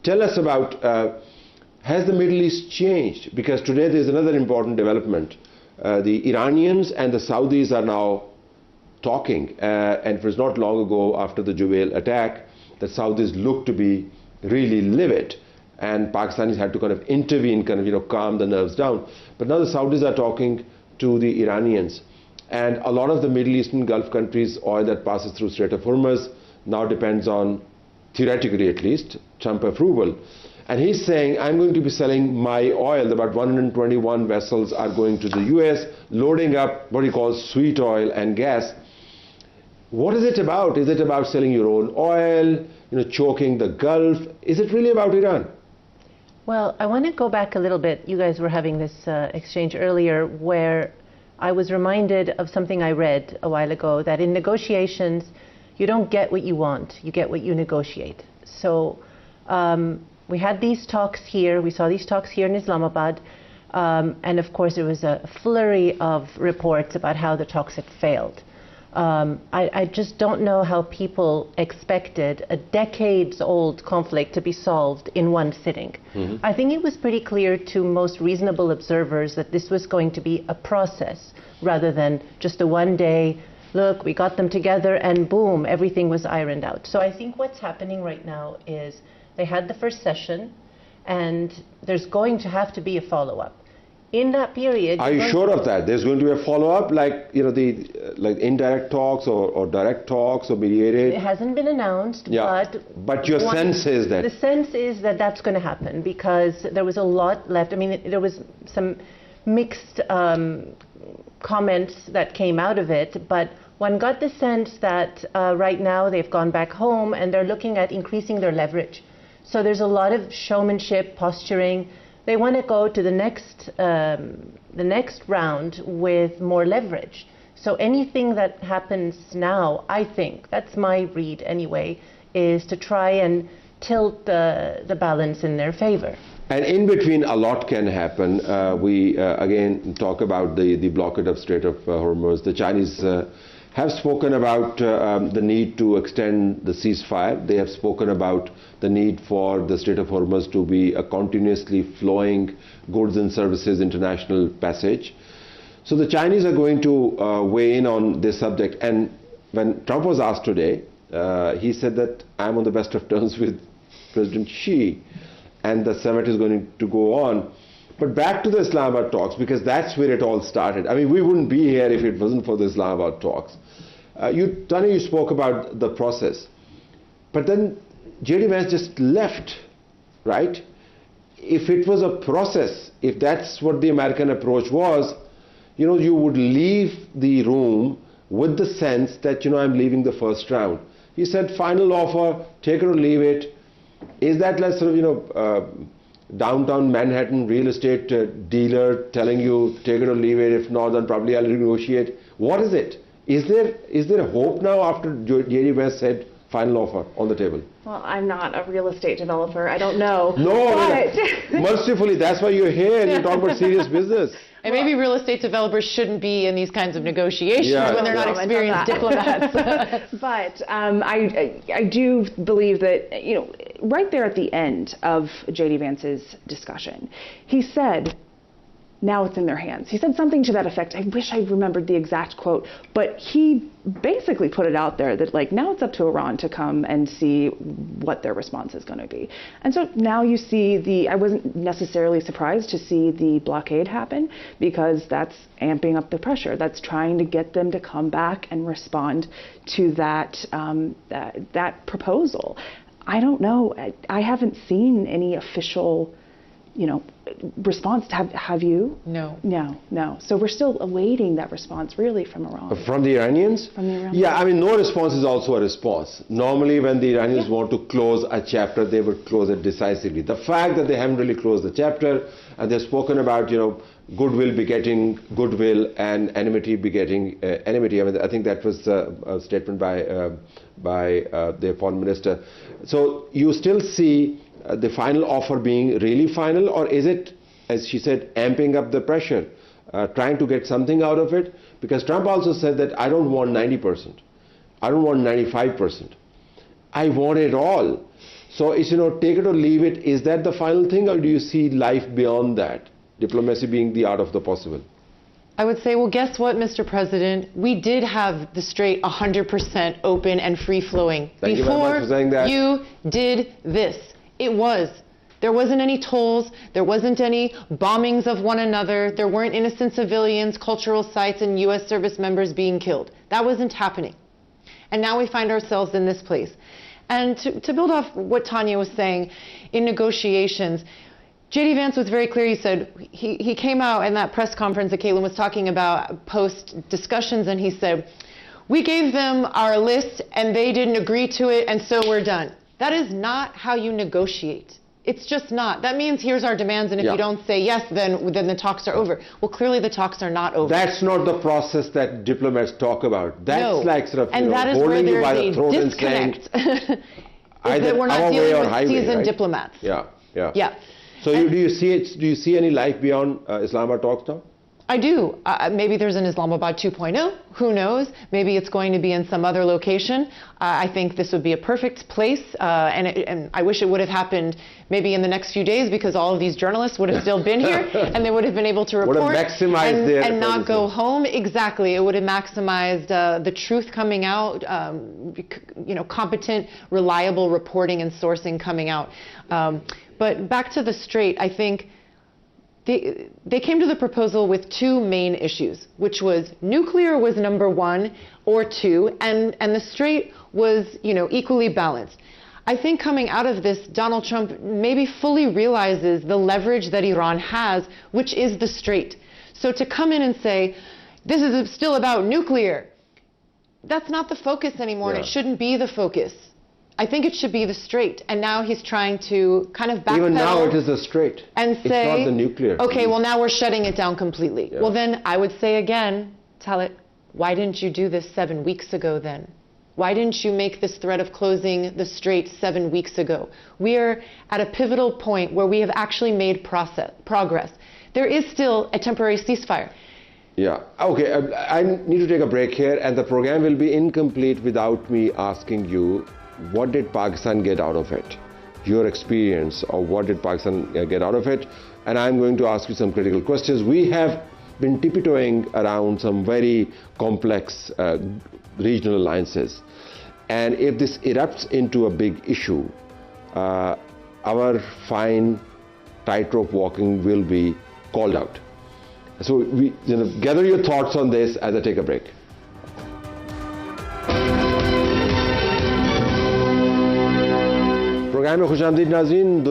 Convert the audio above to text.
tell us about, has the Middle East changed? Because today there's another important development. The Iranians and the Saudis are now talking, and it was not long ago after the Jubail attack that Saudis looked to be really livid, and Pakistanis had to kind of intervene, calm the nerves down. But now the Saudis are talking to the Iranians, and a lot of the Middle Eastern Gulf countries' oil that passes through Strait of Hormuz now depends on, theoretically at least, Trump approval. And he's saying, I'm going to be selling my oil. About 121 vessels are going to the US, loading up what he calls sweet oil and gas. What is it about? Is it about selling your own oil, choking the Gulf? Is it really about Iran? Well, I want to go back a little bit. You guys were having this exchange earlier where I was reminded of something I read a while ago, that in negotiations, you don't get what you want, you get what you negotiate. So we had these talks here, we saw these talks here in Islamabad, and of course there was a flurry of reports about how the talks had failed. I just don't know how people expected a decades-old conflict to be solved in one sitting. Mm-hmm. I think it was pretty clear to most reasonable observers that this was going to be a process rather than just a one-day, look, we got them together and boom, everything was ironed out. So I think what's happening right now is they had the first session and there's going to have to be a follow-up. In that period, are you sure of that? There's going to be a follow-up, like like indirect talks or direct talks or mediated? It hasn't been announced, yeah. But your sense is that? The sense is that that's going to happen because there was a lot left. I mean, there was some mixed comments that came out of it, but one got the sense that right now they've gone back home and they're looking at increasing their leverage. So there's a lot of showmanship, posturing. They want to go to the next round with more leverage. So anything that happens now, I think, that's my read anyway, is to try and tilt the balance in their favor. And in between, a lot can happen. We again talk about the blockade of Strait of Hormuz. The Chinese have spoken about the need to extend the ceasefire. They have spoken about the need for the Strait of Hormuz to be a continuously flowing goods and services international passage. So the Chinese are going to weigh in on this subject. And when Trump was asked today, he said that I'm on the best of terms with President Xi, and the summit is going to go on. But back to the Islamabad talks, because that's where it all started. I mean, we wouldn't be here if it wasn't for the Islamabad talks. Tanya, you spoke about the process. But then J.D. Vance just left, right? If it was a process, if that's what the American approach was, you would leave the room with the sense that, I'm leaving the first round. He said, final offer, take it or leave it. Is that like sort of, downtown Manhattan real estate dealer telling you take it or leave it, if not then probably I'll negotiate? What is it? Is there a hope now after J.D. Vance said final offer on the table? Well, I'm not a real estate developer. I don't know. No, mercifully, that's why you're here and you talk about serious business. And maybe real estate developers shouldn't be in these kinds of negotiations when they're not experienced diplomats. But I do believe that, right there at the end of J.D. Vance's discussion, he said, now it's in their hands. He said something to that effect. I wish I remembered the exact quote, but he basically put it out there that now it's up to Iran to come and see what their response is going to be. And so now you see I wasn't necessarily surprised to see the blockade happen, because that's amping up the pressure. That's trying to get them to come back and respond to that proposal. I don't know. I haven't seen any official response. Have you? No. No. So we're still awaiting that response, really, from Iran. From the Iranians? From the Iranians. Yeah, I mean, no response is also a response. Normally, when the Iranians want to close a chapter, they would close it decisively. The fact that they haven't really closed the chapter, and they've spoken about, goodwill begetting goodwill and enmity begetting enmity. I mean, I think that was a statement by their foreign minister. So you still see the final offer being really final, or is it, as she said, amping up the pressure, trying to get something out of it? Because Trump also said that I don't want 90%. I don't want 95%. I want it all. So it's, take it or leave it. Is that the final thing, or do you see life beyond that? Diplomacy being the art of the possible. I would say, well, guess what, Mr. President? We did have the Strait 100% open and free-flowing Thank you very much for saying that. You did this. It was. There wasn't any tolls. There wasn't any bombings of one another. There weren't innocent civilians, cultural sites, and U.S. service members being killed. That wasn't happening. And now we find ourselves in this place. And to build off what Tanya was saying, in negotiations, J.D. Vance was very clear. He said, he came out in that press conference that Caitlin was talking about post-discussions, and he said, we gave them our list, and they didn't agree to it, and so we're done. That is not how you negotiate. It's just not. That means here's our demands, and if you don't say yes, then the talks are over. Well, clearly the talks are not over. That's not the process that diplomats talk about. That's like sort of holding you by the throat and saying, either we're not dealing with highway, seasoned diplomats. Yeah. So do you see any life beyond Islamabad talks now? I do. Maybe there's an Islamabad 2.0. Who knows? Maybe it's going to be in some other location. I think this would be a perfect place, and I wish it would have happened maybe in the next few days, because all of these journalists would have still been here and they would have been able to report and not go home. Exactly. It would have maximized the truth coming out, competent, reliable reporting and sourcing coming out. But back to the Strait, I think they came to the proposal with two main issues, which was nuclear was number one or two, and the Strait was, equally balanced. I think coming out of this, Donald Trump maybe fully realizes the leverage that Iran has, which is the Strait. So to come in and say, this is still about nuclear, that's not the focus anymore, and it shouldn't be the focus. I think it should be the Strait, and now he's trying to kind of backpedal. Even now it is the Strait. And say, it's not the nuclear. Okay, well now we're shutting it down completely. Well then, I would say again, Talat, why didn't you do this 7 weeks ago then? Why didn't you make this threat of closing the Strait 7 weeks ago? We are at a pivotal point where we have actually made progress. There is still a temporary ceasefire. Yeah, okay, I need to take a break here, and the program will be incomplete without me asking you, what did Pakistan get out of it? Your experience, or what did Pakistan get out of it? And I'm going to ask you some critical questions. We have been tiptoeing around some very complex regional alliances. And if this erupts into a big issue, our fine tightrope walking will be called out. So gather your thoughts on this as I take a break. Programme में खुश आमदीद नाज़रीन।